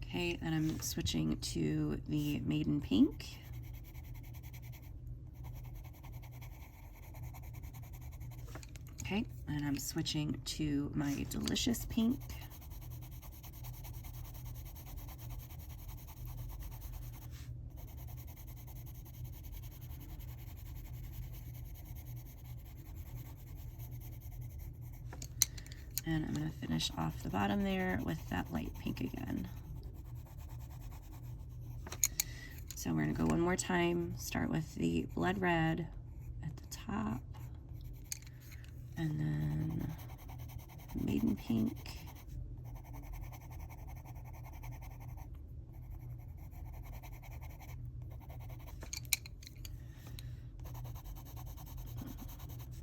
Okay, and I'm switching to the Maiden pink. Okay, and I'm switching to my Delicious pink. And I'm going to finish off the bottom there with that light pink again. So we're going to go one more time, start with the blood red at the top, and then Maiden pink.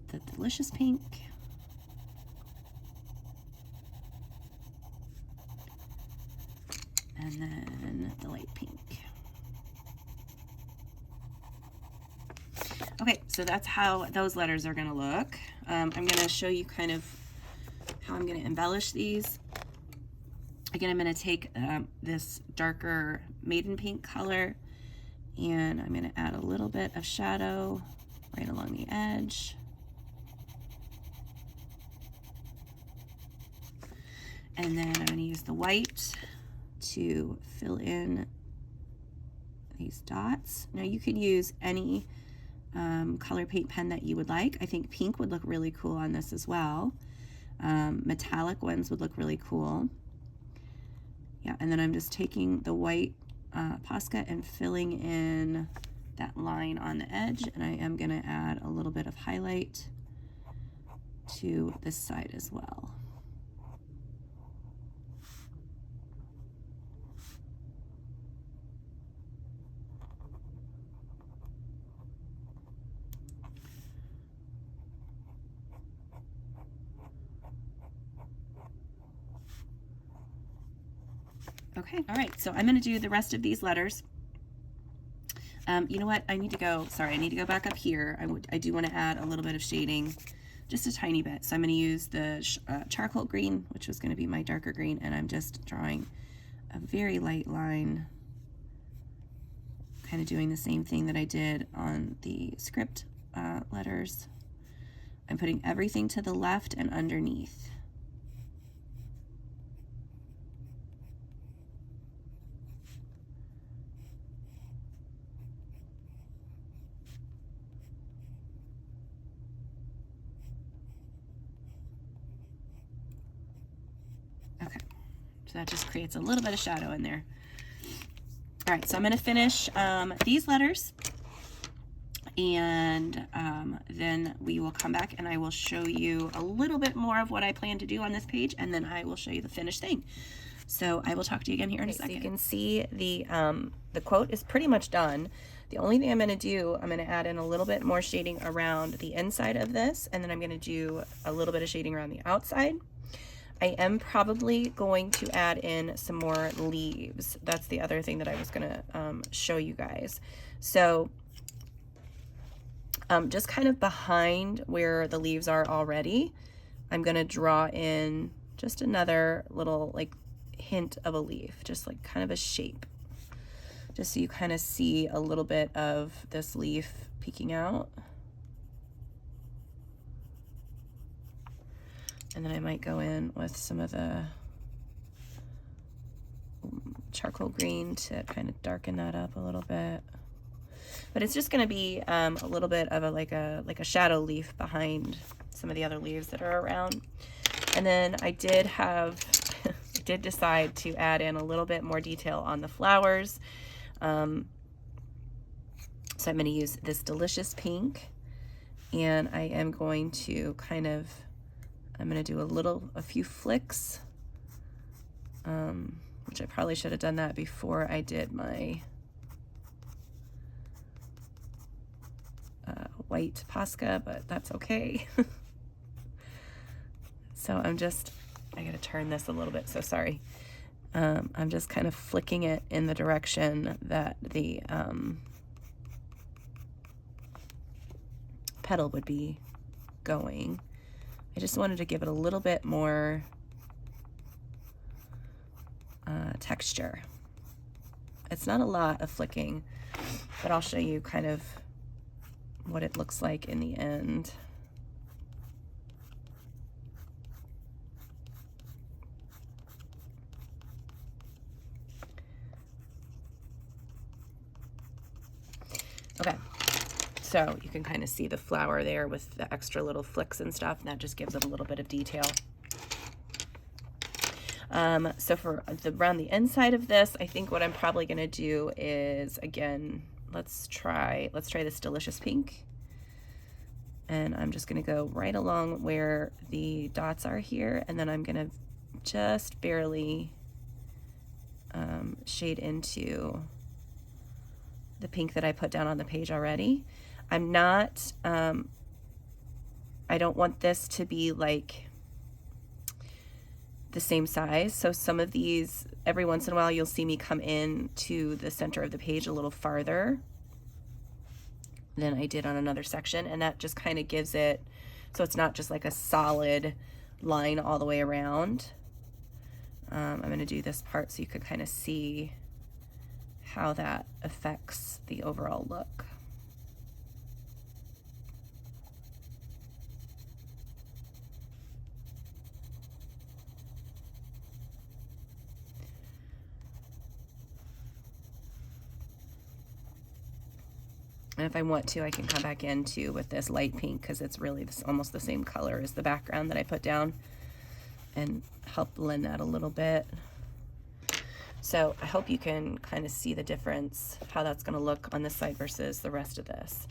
The Delicious pink. And then the light pink. Okay, so that's how those letters are going to look. I'm going to show you kind of how I'm going to embellish these. Again, I'm going to take this darker Maiden pink color, and I'm going to add a little bit of shadow right along the edge. And then I'm going to use the white to fill in these dots. Now you could use any color paint pen that you would like. I think pink would look really cool on this as well. Metallic ones would look really cool. Yeah, and then I'm just taking the white Posca and filling in that line on the edge, and I am going to add a little bit of highlight to this side as well. Okay, all right, so I'm going to do the rest of these letters. You know what, I need to go back up here. I do want to add a little bit of shading, just a tiny bit. So I'm going to use the charcoal green, which was going to be my darker green, and I'm just drawing a very light line, kind of doing the same thing that I did on the script letters. I'm putting everything to the left and underneath. Okay, so that just creates a little bit of shadow in there. All right, so I'm going to finish these letters, And then we will come back and I will show you a little bit more of what I plan to do on this page, and then I will show you the finished thing. So I will talk to you again here in a second. So you can see the quote is pretty much done. The only thing I'm going to do, I'm going to add in a little bit more shading around the inside of this, and then I'm going to do a little bit of shading around the outside. I am probably going to add in some more leaves. That's the other thing that I was going to show you guys. So just kind of behind where the leaves are already, I'm going to draw in just another little like hint of a leaf, just like kind of a shape, just so you kind of see a little bit of this leaf peeking out. And then I might go in with some of the charcoal green to kind of darken that up a little bit. But it's just going to be a little bit of like a shadow leaf behind some of the other leaves that are around. And then I did decide to add in a little bit more detail on the flowers. So I'm going to use this delicious pink, and I am going to I'm going to do a few flicks, which I probably should have done that before I did my white Posca, but that's okay. So I gotta turn this a little bit, so sorry. I'm just kind of flicking it in the direction that the petal would be going. I just wanted to give it a little bit more texture. It's not a lot of flicking, but I'll show you kind of what it looks like in the end. Okay, so you can kind of see the flower there with the extra little flicks and stuff, and that just gives it a little bit of detail. So for around the inside of this, I think what I'm probably going to do is, again, let's try this delicious pink. And I'm just going to go right along where the dots are here, and then I'm going to just barely shade into the pink that I put down on the page already. I'm not, I don't want this to be like the same size. So some of these, every once in a while, you'll see me come in to the center of the page a little farther than I did on another section. And that just kind of gives it, so it's not just like a solid line all the way around. I'm going to do this part so you could kind of see how that affects the overall look. And if I want to, I can come back in too with this light pink, because it's really almost the same color as the background that I put down, and help blend that a little bit. So I hope you can kind of see the difference, how that's going to look on this side versus the rest of this.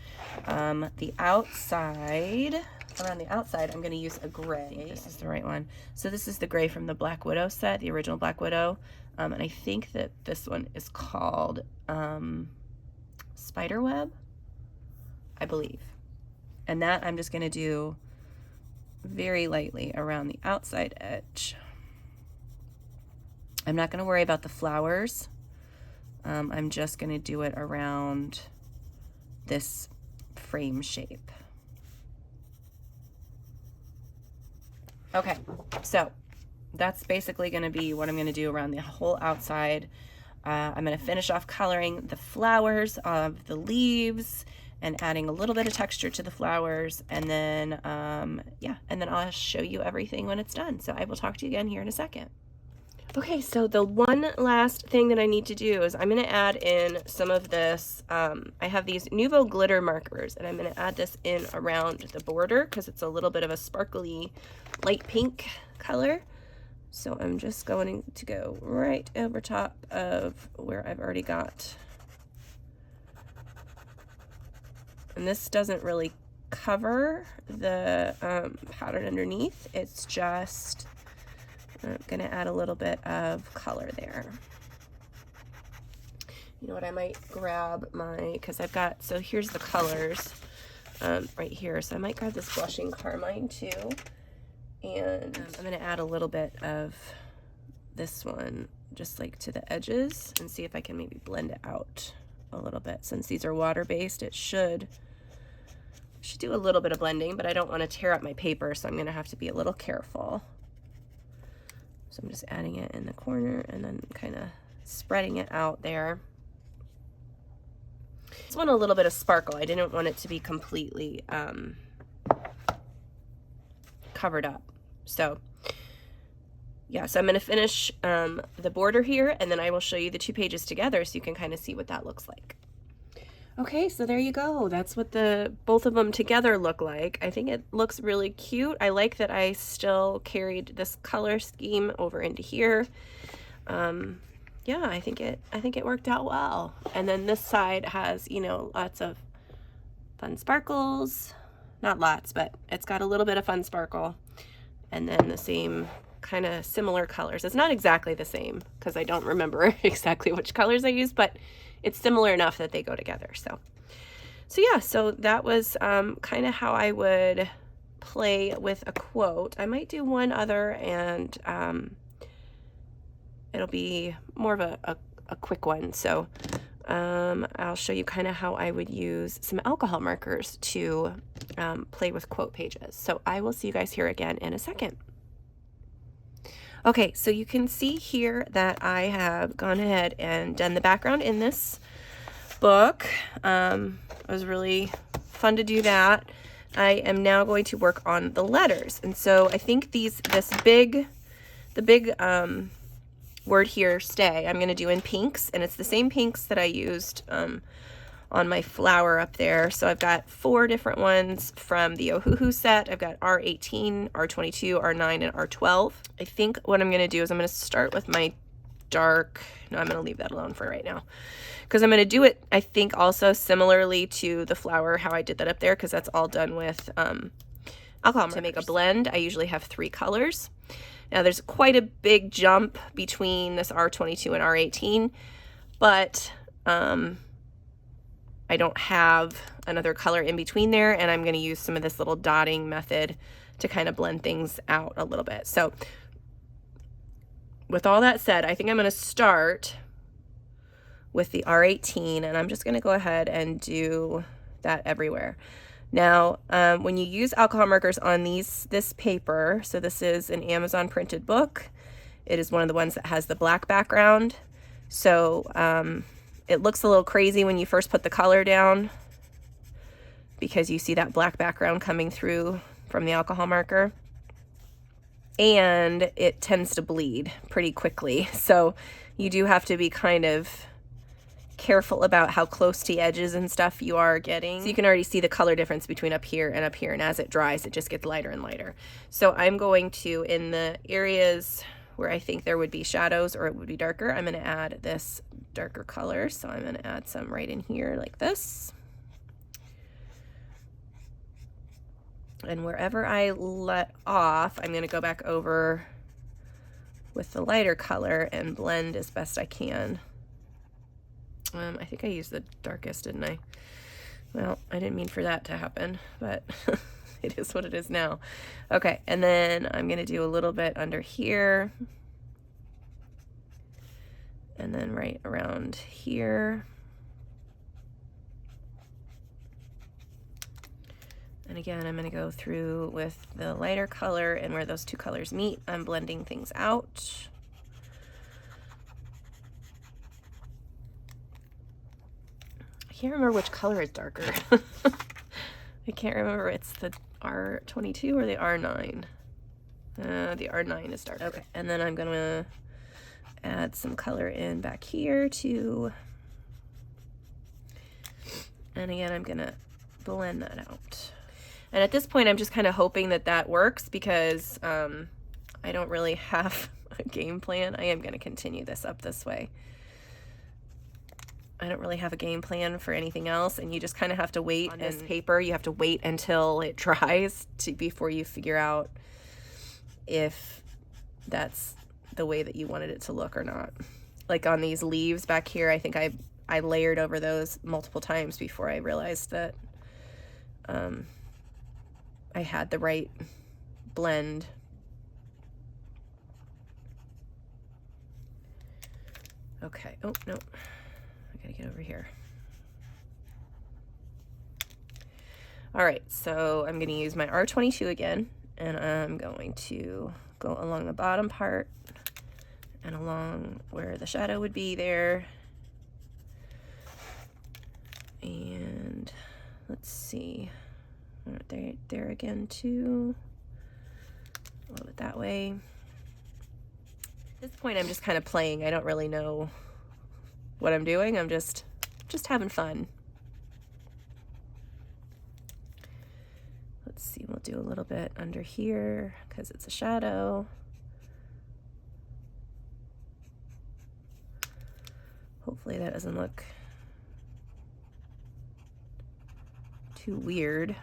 The outside, around the outside, I'm going to use a gray. I think this is the right one. So this is the gray from the Black Widow set, the original Black Widow. And I think that this one is called Spiderweb, I believe. And that I'm just going to do very lightly around the outside edge. I'm not going to worry about the flowers. I'm just going to do it around this frame shape. Okay, so that's basically going to be what I'm going to do around the whole outside. I'm going to finish off coloring the flowers of the leaves and adding a little bit of texture to the flowers, and then yeah, and then I'll show you everything when it's done. So I will talk to you again here in a second. Okay, so the one last thing that I need to do is I'm going to add in some of this. I have these Nouveau glitter markers, and I'm going to add this in around the border because it's a little bit of a sparkly light pink color. So I'm just going to go right over top of where I've already got And this doesn't really cover the pattern underneath. It's just, I'm gonna add a little bit of color there. You know what, I might grab my, because I've got, so here's the colors right here. So I might grab this blushing carmine too. And I'm gonna add a little bit of this one just like to the edges and see if I can maybe blend it out a little bit. Since these are water-based, it should do a little bit of blending, but I don't want to tear up my paper, so I'm gonna have to be a little careful. So I'm just adding it in the corner and then kind of spreading it out there. Just want a little bit of sparkle. I didn't want it to be completely covered up. So yeah, so I'm going to finish the border here, and then I will show you the 2 pages together so you can kind of see what that looks like. Okay, so there you go. That's what both of them together look like. I think it looks really cute. I like that I still carried this color scheme over into here. Yeah, I think it worked out well. And then this side has, you know, lots of fun sparkles. Not lots, but it's got a little bit of fun sparkle. And then the same kind of similar colors. It's not exactly the same because I don't remember exactly which colors I used, but it's similar enough that they go together. So yeah, so that was kind of how I would play with a quote. I might do one other, and it'll be more of a quick one. So I'll show you kind of how I would use some alcohol markers to play with quote pages. So I will see you guys here again in a second. Okay, so you can see here that I have gone ahead and done the background in this book. It was really fun to do that. I am now going to work on the letters. And so I think the big word here, stay, I'm going to do in pinks, and it's the same pinks that I used on my flower up there. So I've got 4 different ones from the Ohuhu set. I've got R18, R22, R9, and R12. I think what I'm going to do is I'm going to start with my dark, no, I'm going to leave that alone for right now, because I'm going to do it, I think, also similarly to the flower, how I did that up there, because that's all done with alcohol markers. To make a blend, I usually have 3 colors. Now there's quite a big jump between this R22 and R18, but I don't have another color in between there, and I'm going to use some of this little dotting method to kind of blend things out a little bit. So with all that said, I think I'm going to start with the R18, and I'm just going to go ahead and do that everywhere. Now, when you use alcohol markers on this paper, so this is an Amazon printed book. It is one of the ones that has the black background. So it looks a little crazy when you first put the color down because you see that black background coming through from the alcohol marker. And it tends to bleed pretty quickly. So you do have to be kind of careful about how close to edges and stuff you are getting. So you can already see the color difference between up here and up here, and as it dries it just gets lighter and lighter. So I'm going to, in the areas where I think there would be shadows or it would be darker, I'm going to add this darker color. So I'm going to add some right in here like this. And wherever I let off, I'm going to go back over with the lighter color and blend as best I can. I think I used the darkest, didn't I? Well, I didn't mean for that to happen, but it is what it is now. Okay, and then I'm going to do a little bit under here. And then right around here. And again, I'm going to go through with the lighter color, and where those 2 colors meet, I'm blending things out. I can't remember which color is darker. I can't remember. It's the R22 or the R9. The R9 is darker. Okay, and then I'm going to add some color in back here too. And again, I'm going to blend that out. And at this point, I'm just kind of hoping that that works because I don't really have a game plan. I am going to continue this up this way. I don't really have a game plan for anything else, and you just kind of have to wait. On this paper, you have to wait until it dries before you figure out if that's the way that you wanted it to look or not. Like on these leaves back here, I think I layered over those multiple times before I realized that I had the right blend. Okay, oh no, I gotta get over here. All right, so I'm gonna use my R22 again, and I'm going to go along the bottom part and along where the shadow would be there. And let's see, there again too, a little bit that way. At this point, I'm just kind of playing. I don't really know what I'm doing. I'm just having fun. Let's see, we'll do a little bit under here because it's a shadow. Hopefully that doesn't look too weird.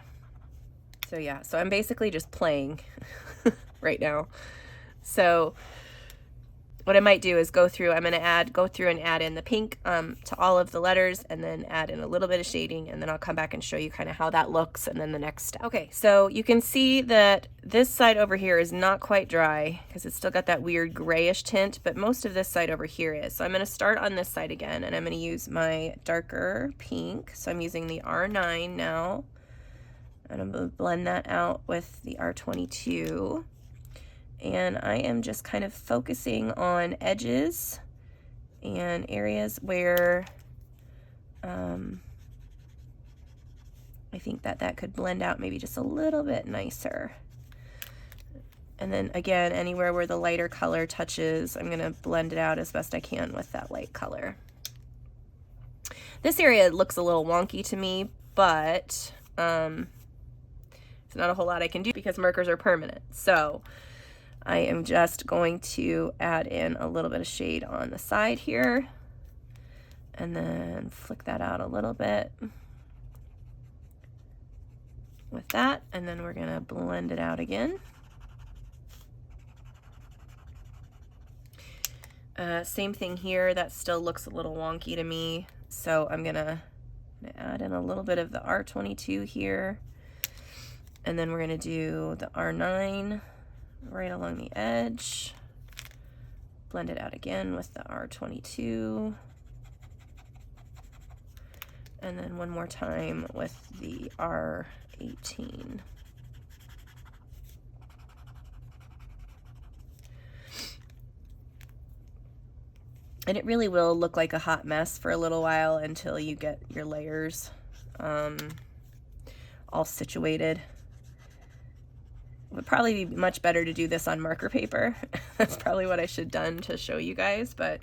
So yeah, so I'm basically just playing right now. So what I might do is go through and add in the pink to all of the letters, and then add in a little bit of shading, and then I'll come back and show you kind of how that looks, and then the next step. Okay, so you can see that this side over here is not quite dry because it's still got that weird grayish tint, but most of this side over here is. So I'm going to start on this side again, and I'm going to use my darker pink. So I'm using the R9 now, and I'm going to blend that out with the R22. And I am just kind of focusing on edges and areas where I think that could blend out maybe just a little bit nicer. And then again, anywhere where the lighter color touches, I'm going to blend it out as best I can with that light color. This area looks a little wonky to me, but there's not a whole lot I can do because markers are permanent. So I am just going to add in a little bit of shade on the side here, and then flick that out a little bit with that, and then we're gonna blend it out again. Same thing here, that still looks a little wonky to me, so I'm gonna add in a little bit of the R22 here, and then we're gonna do the R9 right along the edge, blend it out again with the R22, and then one more time with the R18. And it really will look like a hot mess for a little while until you get your layers all situated. It would probably be much better to do this on marker paper. That's probably what I should have done to show you guys, but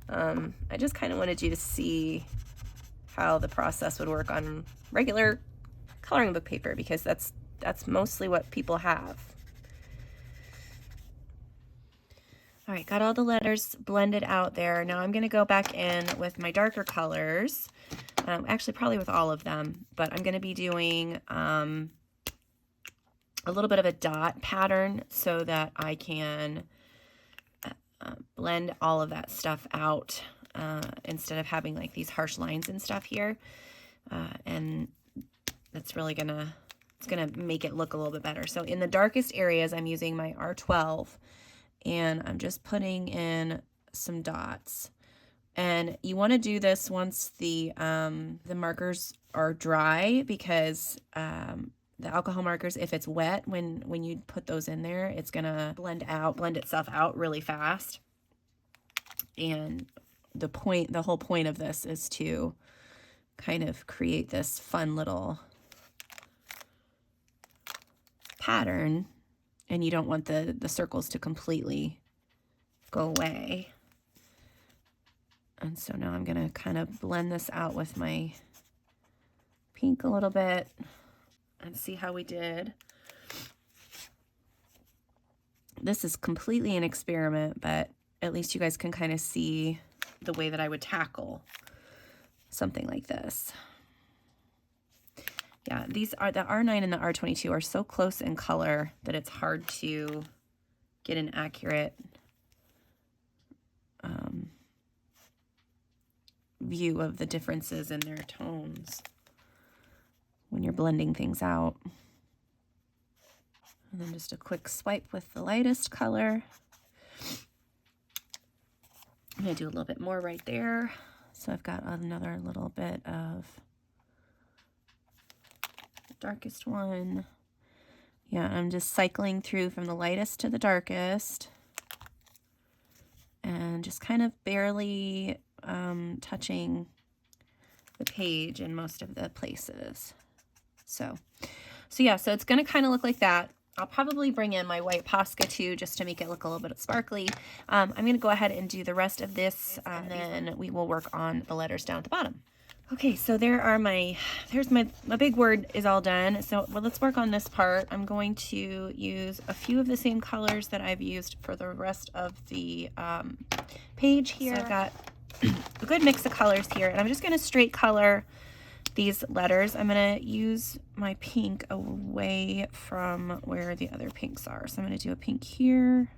I just kind of wanted you to see how the process would work on regular coloring book paper, because that's mostly what people have. All right, got all the letters blended out there. Now I'm going to go back in with my darker colors, actually probably with all of them, but I'm going to be doing a little bit of a dot pattern so that I can blend all of that stuff out instead of having like these harsh lines and stuff here. And that's really it's gonna make it look a little bit better. So in the darkest areas, I'm using my R12, and I'm just putting in some dots. And you want to do this once the markers are dry, because the alcohol markers, if it's wet, when you put those in there, it's gonna blend itself out really fast. And the whole point of this is to kind of create this fun little pattern, and you don't want the circles to completely go away. And so now I'm gonna kind of blend this out with my pink a little bit and see how we did. This is completely an experiment, but at least you guys can kind of see the way that I would tackle something like this. Yeah, these are the R9 and the R22 are so close in color that it's hard to get an accurate view of the differences in their tones when you're blending things out. And then just a quick swipe with the lightest color. I'm going to do a little bit more right there. So I've got another little bit of the darkest one. Yeah, I'm just cycling through from the lightest to the darkest. And just kind of barely touching the page in most of the places. So yeah, so it's going to kind of look like that. I'll probably bring in my white Posca too, just to make it look a little bit sparkly. I'm going to go ahead and do the rest of this, and then we will work on the letters down at the bottom. Okay, so there's my big word is all done. So let's work on this part. I'm going to use a few of the same colors that I've used for the rest of the page here. So I've got a good mix of colors here, and I'm just going to straight color these letters. I'm going to use my pink away from where the other pinks are. So I'm going to do a pink here.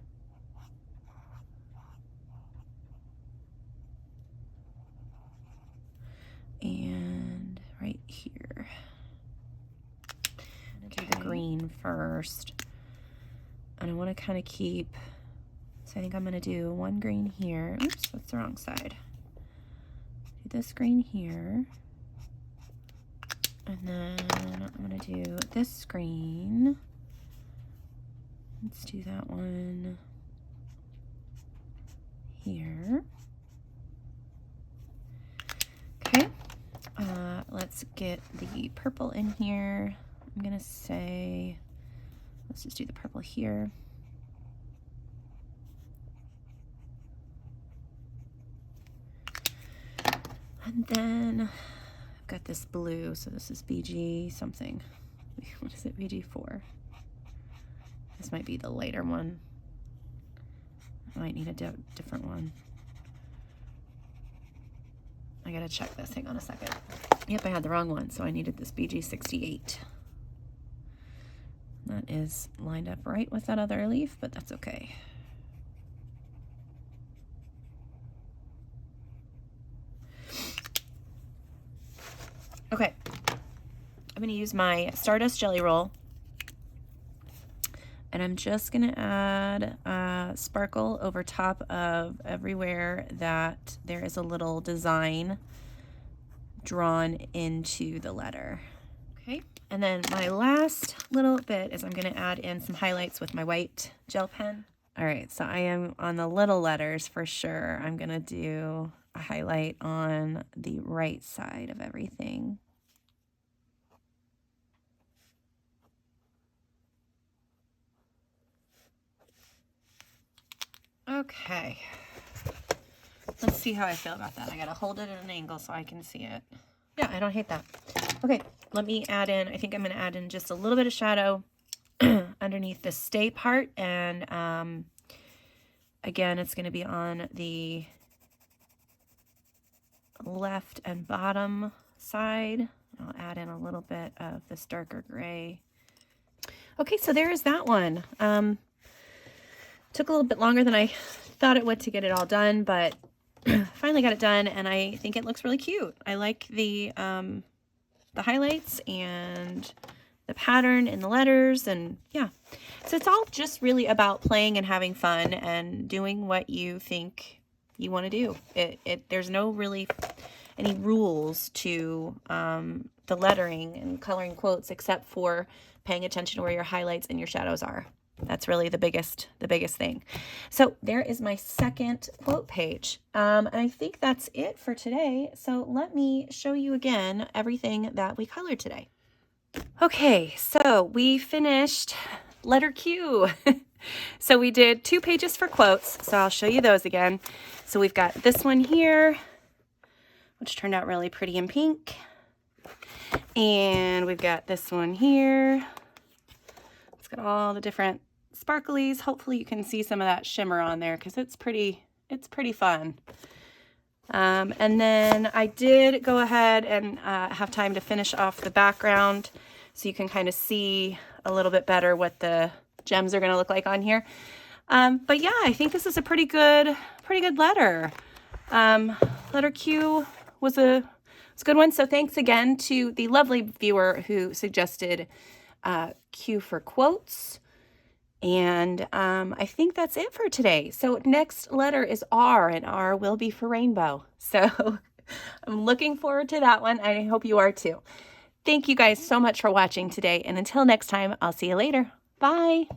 And right here. I'm going to do the green first. And I want to kind of keep, so I think I'm going to do one green here. Oops, that's the wrong side. Do this green here. And then I'm going to do this green. Let's do that one here. Okay. Let's get the purple in here. I'm going to say, let's just do the purple here. And then I've got this blue, so this is BG something. What is it? BG4. This might be the lighter one. I might need a different one. I gotta check this. Hang on a second. Yep, I had the wrong one, so I needed this BG68. That is lined up right with that other leaf, but that's okay. Okay, I'm going to use my Stardust Jelly Roll, and I'm just going to add sparkle over top of everywhere that there is a little design drawn into the letter. Okay, and then my last little bit is I'm going to add in some highlights with my white gel pen. All right, so I am on the little letters for sure. I'm going to do a highlight on the right side of everything. Okay, let's see how I feel about that. I gotta hold it at an angle so I can see it. Yeah, I don't hate that. Okay, let me add in, I think I'm gonna add in just a little bit of shadow underneath the stay part, and again, it's gonna be on the left and bottom side. I'll add in a little bit of this darker gray. Okay, so there is that one. Took a little bit longer than I thought it would to get it all done, but finally got it done, and I think it looks really cute. I like the highlights and the pattern in the letters, and yeah. So it's all just really about playing and having fun and doing what you think you want to do. There's no really any rules to the lettering and coloring quotes, except for paying attention to where your highlights and your shadows are. That's really the biggest thing. So there is my second quote page. And I think that's it for today. So let me show you again everything that we colored today. Okay, so we finished letter Q. So we did 2 pages for quotes. So I'll show you those again. So we've got this one here, which turned out really pretty in pink. And we've got this one here. It's got all the different sparklies. Hopefully you can see some of that shimmer on there because it's pretty fun. And then I did go ahead and have time to finish off the background so you can kind of see a little bit better what the gems are going to look like on here. But yeah, I think this is a pretty good letter. Letter Q was a good one. So thanks again to the lovely viewer who suggested Q for quotes. And I think that's it for today. So next letter is R, and R will be for rainbow. So I'm looking forward to that one. I hope you are too. Thank you guys so much for watching today. And until next time, I'll see you later. Bye.